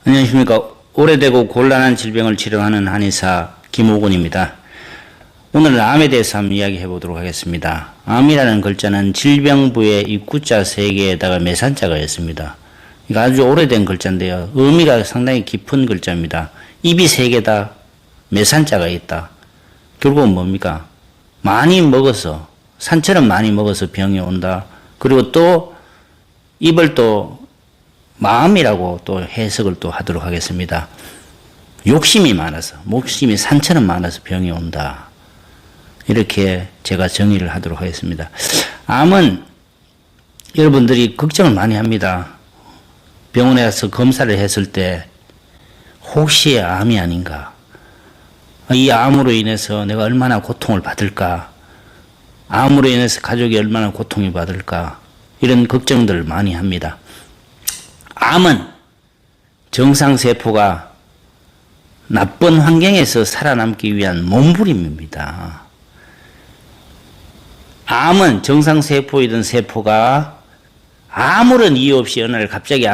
안녕하십니까. 오래되고 곤란한 질병을 치료하는 한의사 김호곤입니다. 오늘은 암에 대해서 한번 이야기해 보도록 하겠습니다. 암이라는 글자는 질병부의 입구자 3개에다가 매산자가 있습니다. 이거 아주 오래된 글자인데요. 의미가 상당히 깊은 글자입니다. 입이 3개다, 매산자가 있다. 결국은 뭡니까? 많이 먹어서, 산처럼 많이 먹어서 병이 온다. 그리고 또 입을 또 마음이라고 또 해석을 또 하도록 하겠습니다. 욕심이 많아서, 목심이 산처럼 많아서 병이 온다. 이렇게 제가 정의를 하도록 하겠습니다. 암은 여러분들이 걱정을 많이 합니다. 병원에 가서 검사를 했을 때 혹시 암이 아닌가? 이 암으로 인해서 내가 얼마나 고통을 받을까? 암으로 인해서 가족이 얼마나 고통을 받을까? 이런 걱정들을 많이 합니다. 암은 정상세포가 나쁜 환경에서 살아남기 위한 몸부림입니다. 암은 정상세포이던 세포가 아무런 이유 없이 어느 날 갑자기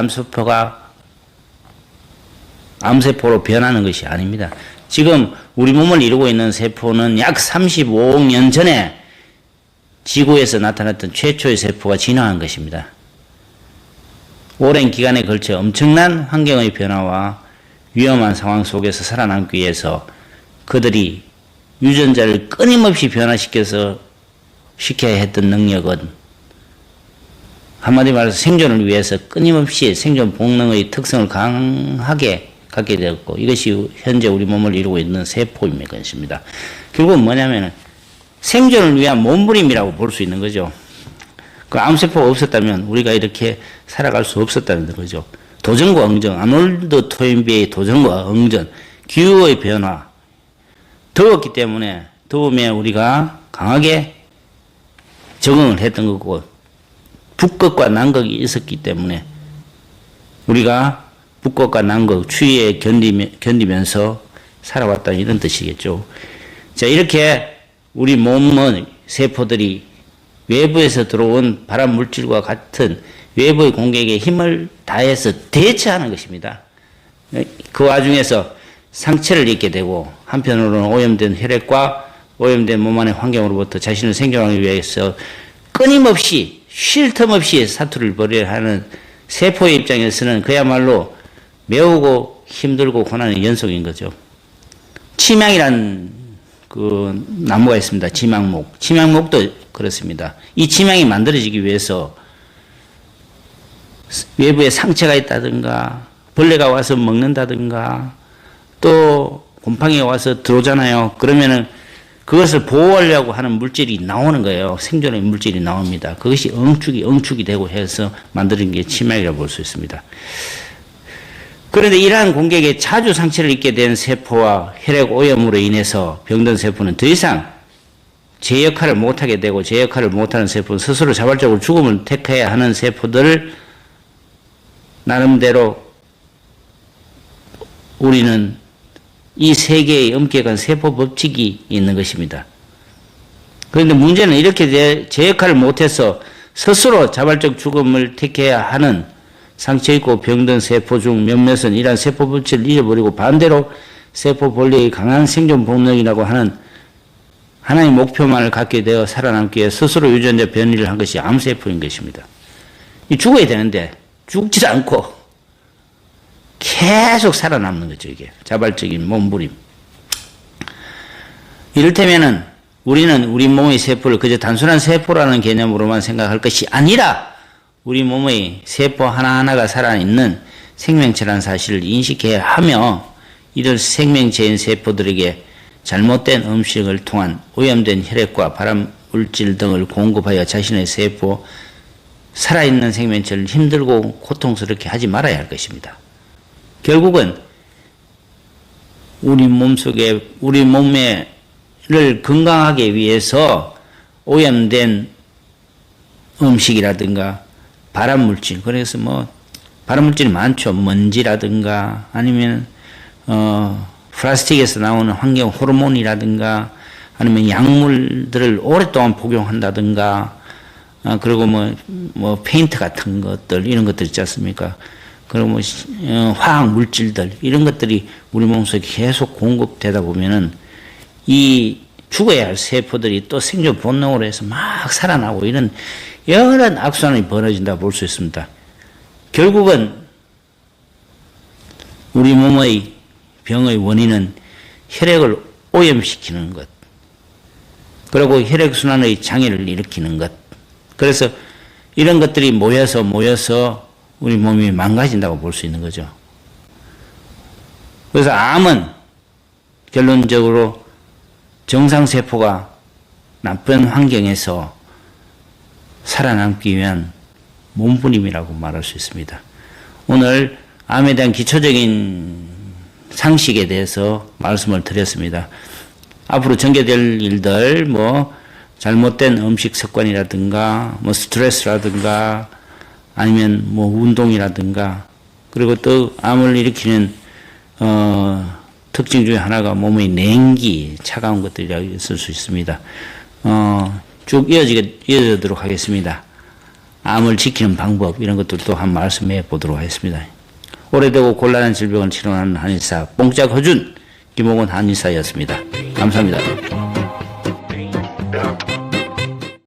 암세포로 변하는 것이 아닙니다. 지금 우리 몸을 이루고 있는 세포는 약 35억 년 전에 지구에서 나타났던 최초의 세포가 진화한 것입니다. 오랜 기간에 걸쳐 엄청난 환경의 변화와 위험한 상황 속에서 살아남기 위해서 그들이 유전자를 끊임없이 변화시켜야 했던 능력은 한마디 말해서 생존을 위해서 끊임없이 생존 본능의 특성을 강하게 갖게 되었고, 이것이 현재 우리 몸을 이루고 있는 세포인 것입니다. 결국은 뭐냐면 생존을 위한 몸부림이라고 볼 수 있는 거죠. 그 암세포가 없었다면 우리가 이렇게 살아갈 수 없었다는 거죠. 도전과 응전, 아놀드 토인비의 도전과 응전, 기후의 변화, 더웠기 때문에 더움에 우리가 강하게 적응을 했던 거고, 북극과 남극이 있었기 때문에 우리가 북극과 남극 추위에 견디면서 살아왔다, 이런 뜻이겠죠. 자, 이렇게 우리 몸은 세포들이 외부에서 들어온 발암 물질과 같은 외부의 공격에 힘을 다해서 대처하는 것입니다. 그 와중에서 상처를 입게 되고, 한편으로는 오염된 혈액과 오염된 몸 안의 환경으로부터 자신을 생존하기 위해서 끊임없이 쉴 틈 없이 사투를 벌여야 하는 세포의 입장에서는 그야말로 매우고 힘들고 고난의 연속인 거죠. 치명이란 그 나무가 있습니다. 지망목. 지망목도 그렇습니다. 이 지망이 만들어지기 위해서 외부에 상처가 있다든가, 벌레가 와서 먹는다든가, 또 곰팡이가 와서 들어오잖아요. 그러면은 그것을 보호하려고 하는 물질이 나오는 거예요. 생존의 물질이 나옵니다. 그것이 응축이 되고 해서 만드는 게 치명이라고 볼 수 있습니다. 그런데 이러한 공격에 자주 상처를 입게 된 세포와 혈액 오염으로 인해서 병든 세포는 더 이상 제 역할을 못하게 되고, 제 역할을 못하는 세포는 스스로 자발적으로 죽음을 택해야 하는 세포들을 나름대로 우리는 이 세계의 엄격한 세포 법칙이 있는 것입니다. 그런데 문제는 이렇게 제 역할을 못해서 스스로 자발적 죽음을 택해야 하는 상처 있고 병든 세포 중 몇몇은 이러한 세포 법칙을 잊어버리고 반대로 세포 본래의 강한 생존 본능이라고 하는 하나의 목표만을 갖게 되어 살아남기 위해 스스로 유전자 변이를 한 것이 암세포인 것입니다. 죽어야 되는데 죽지 않고 계속 살아남는 거죠, 이게. 자발적인 몸부림. 이를테면은 우리는 우리 몸의 세포를 그저 단순한 세포라는 개념으로만 생각할 것이 아니라 우리 몸의 세포 하나하나가 살아있는 생명체라는 사실을 인식해야 하며, 이런 생명체인 세포들에게 잘못된 음식을 통한 오염된 혈액과 발암물질 등을 공급하여 자신의 세포, 살아있는 생명체를 힘들고 고통스럽게 하지 말아야 할 것입니다. 결국은 우리 몸속에, 우리 몸을 건강하게 위해서 오염된 음식이라든가 발암물질, 그래서 발암물질이 많죠. 먼지라든가 아니면 플라스틱에서 나오는 환경 호르몬이라든가 아니면 약물들을 오랫동안 복용한다든가 그리고 뭐 페인트 같은 것들 이런 것들 있지 않습니까? 그리고 뭐 화학 물질들 이런 것들이 우리 몸속에 계속 공급되다 보면은 이 죽어야 할 세포들이 또 생존 본능으로 해서 막 살아나고 이런 여러 악순환이 벌어진다 볼 수 있습니다. 결국은 우리 몸의 병의 원인은 혈액을 오염시키는 것, 그리고 혈액순환의 장애를 일으키는 것. 그래서 이런 것들이 모여서 우리 몸이 망가진다고 볼 수 있는 거죠. 그래서 암은 결론적으로 정상세포가 나쁜 환경에서 살아남기 위한 몸부림이라고 말할 수 있습니다. 오늘 암에 대한 기초적인 상식에 대해서 말씀을 드렸습니다. 앞으로 전개될 일들, 잘못된 음식 습관이라든가, 스트레스라든가, 아니면 운동이라든가, 그리고 또 암을 일으키는, 특징 중에 하나가 몸의 냉기, 차가운 것들이라고 있을 수 있습니다. 쭉 이어지도록 하겠습니다. 암을 지키는 방법, 이런 것들도 한 말씀해 보도록 하겠습니다. 오래되고 곤란한 질병을 치료하는 한의사, 뽕짝 허준, 김옥원 한의사였습니다. 감사합니다.